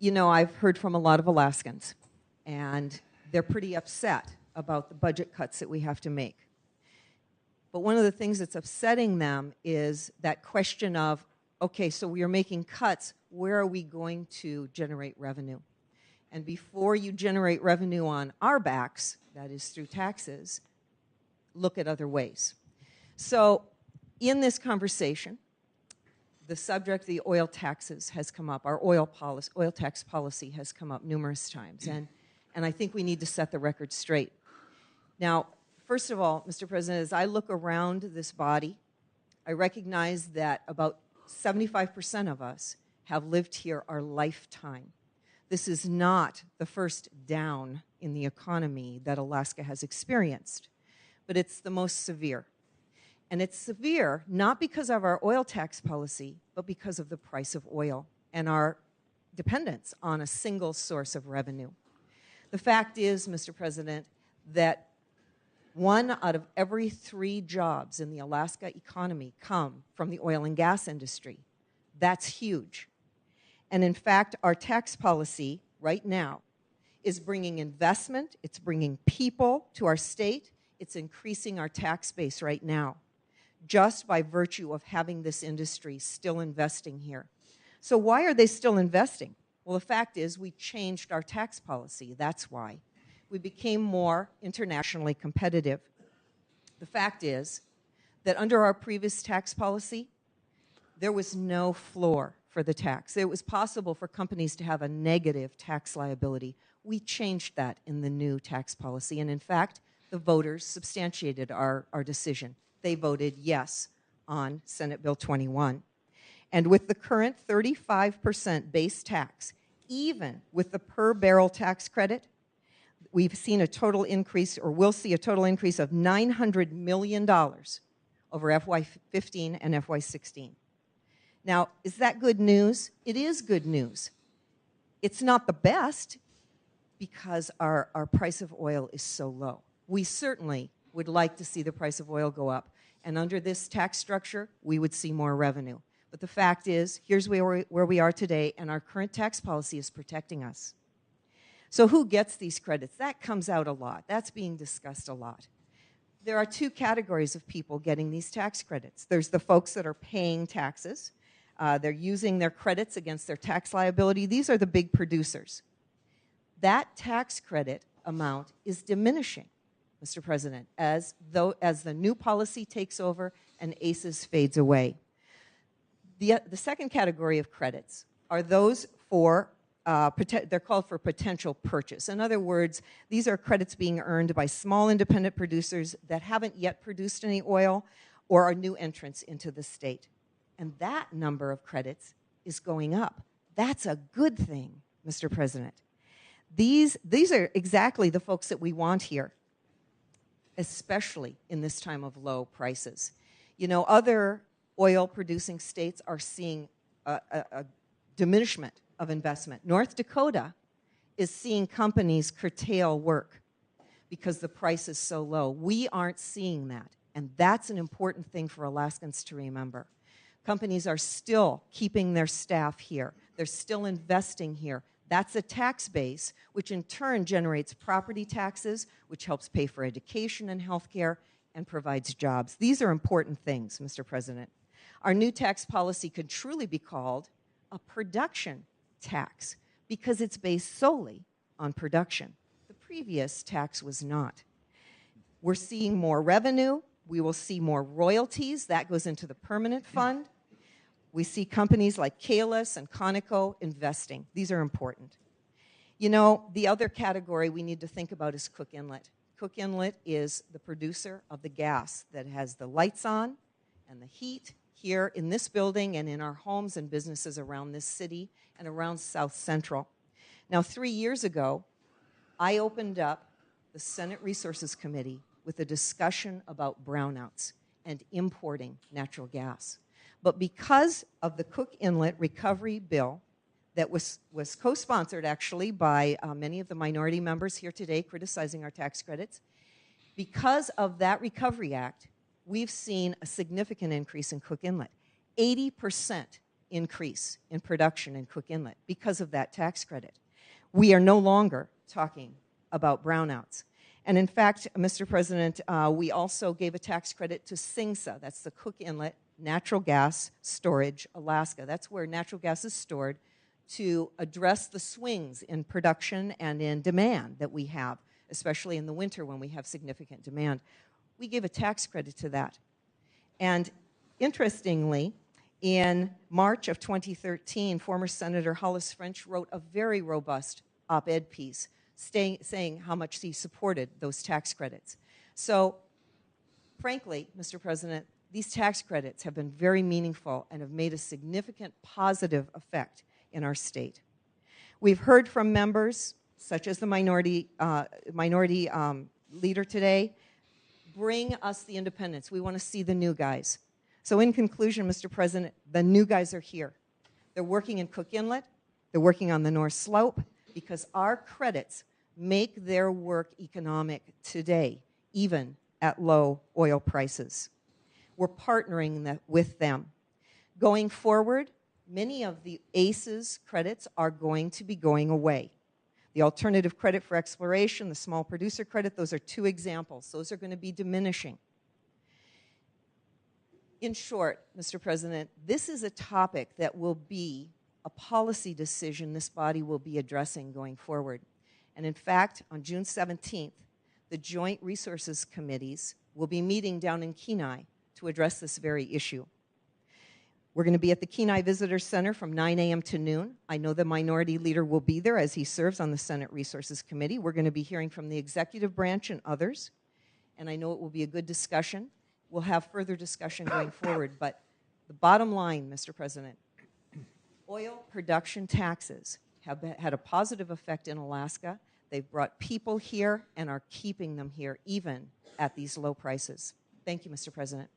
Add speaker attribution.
Speaker 1: You know, I've heard from a lot of Alaskans, and they're pretty upset about the budget cuts that we have to make. But one of the things that's upsetting them is that question of, okay, so we are making cuts, where are we going to generate revenue? And before you generate revenue on our backs, that is through taxes, look at other ways. So in this conversation, the subject of the oil taxes has come up. Our oil tax policy has come up numerous times. And I think we need to set the record straight. Now, first of all, Mr. President, as I look around this body, I recognize that about 75% of us have lived here our lifetime. This is not the first down in the economy that Alaska has experienced, but it's the most severe. And it's severe not because of our oil tax policy, but because of the price of oil and our dependence on a single source of revenue. The fact is, Mr. President, that 1 out of every 3 jobs in the Alaska economy come from the oil and gas industry. That's huge. And in fact, our tax policy right now is bringing investment, it's bringing people to our state, it's increasing our tax base right now, just by virtue of having this industry still investing here. So why are they still investing? Well, the fact is we changed our tax policy. That's why. We became more internationally competitive. The fact is that under our previous tax policy, there was no floor for the tax. It was possible for companies to have a negative tax liability. We changed that in the new tax policy, and in fact, the voters substantiated our decision. They voted yes on Senate Bill 21. And with the current 35% base tax, even with the per barrel tax credit, we've seen a total increase, or will see a total increase of $900 million over FY15 and FY16. Now, is that good news? It is good news. It's not the best because our price of oil is so low. We certainly would like to see the price of oil go up. And under this tax structure, we would see more revenue. But the fact is, here's where we are today, and our current tax policy is protecting us. So who gets these credits? That comes out a lot. That's being discussed a lot. There are 2 categories of people getting these tax credits. There's the folks that are paying taxes. They're using their credits against their tax liability. These are the big producers. That tax credit amount is diminishing, Mr. President, as the new policy takes over and ACES fades away. The second category of credits are those for they're called for potential purchase. In other words, these are credits being earned by small independent producers that haven't yet produced any oil or are new entrants into the state. And that number of credits is going up. That's a good thing, Mr. President. These are exactly the folks that we want here, especially in this time of low prices. You know, other oil-producing states are seeing a diminishment of investment. North Dakota is seeing companies curtail work because the price is so low. We aren't seeing that, and that's an important thing for Alaskans to remember. Companies are still keeping their staff here. They're still investing here. That's a tax base, which in turn generates property taxes, which helps pay for education and health care and provides jobs. These are important things, Mr. President. Our new tax policy could truly be called a production tax because it's based solely on production. The previous tax was not. We're seeing more revenue. We will see more royalties. That goes into the permanent fund. We see companies like Kalis and Conoco investing. These are important. You know, the other category we need to think about is Cook Inlet. Cook Inlet is the producer of the gas that has the lights on and the heat here in this building and in our homes and businesses around this city and around South Central. Now, 3 years ago, I opened up the Senate Resources Committee with a discussion about brownouts and importing natural gas. But because of the Cook Inlet Recovery Bill that was co-sponsored actually by many of the minority members here today criticizing our tax credits, because of that Recovery Act, we've seen a significant increase in Cook Inlet, 80% increase in production in Cook Inlet because of that tax credit. We are no longer talking about brownouts. And in fact, Mr. President, we also gave a tax credit to CINGSA. That's the Cook Inlet Natural Gas Storage, Alaska. That's where natural gas is stored to address the swings in production and in demand that we have, especially in the winter when we have significant demand. We gave a tax credit to that. And interestingly, in March of 2013, former Senator Hollis French wrote a very robust op-ed piece saying how much he supported those tax credits. So, frankly, Mr. President, these tax credits have been very meaningful and have made a significant positive effect in our state. We've heard from members, such as the minority leader today, bring us the independents. We want to see the new guys. So in conclusion, Mr. President, the new guys are here. They're working in Cook Inlet. They're working on the North Slope because our credits make their work economic today, even at low oil prices. We're partnering with them. Going forward, many of the ACES credits are going to be going away. The alternative credit for exploration, the small producer credit, those are two examples. Those are going to be diminishing. In short, Mr. President, this is a topic that will be a policy decision this body will be addressing going forward. And in fact, on June 17th, the Joint Resources Committees will be meeting down in Kenai to address this very issue. We're going to be at the Kenai Visitor Center from 9 a.m. to noon. I know the minority leader will be there as he serves on the Senate Resources Committee. We're going to be hearing from the executive branch and others, and I know it will be a good discussion. We'll have further discussion going forward, but the bottom line, Mr. President, oil production taxes have had a positive effect in Alaska. They've brought people here and are keeping them here, even at these low prices. Thank you, Mr. President.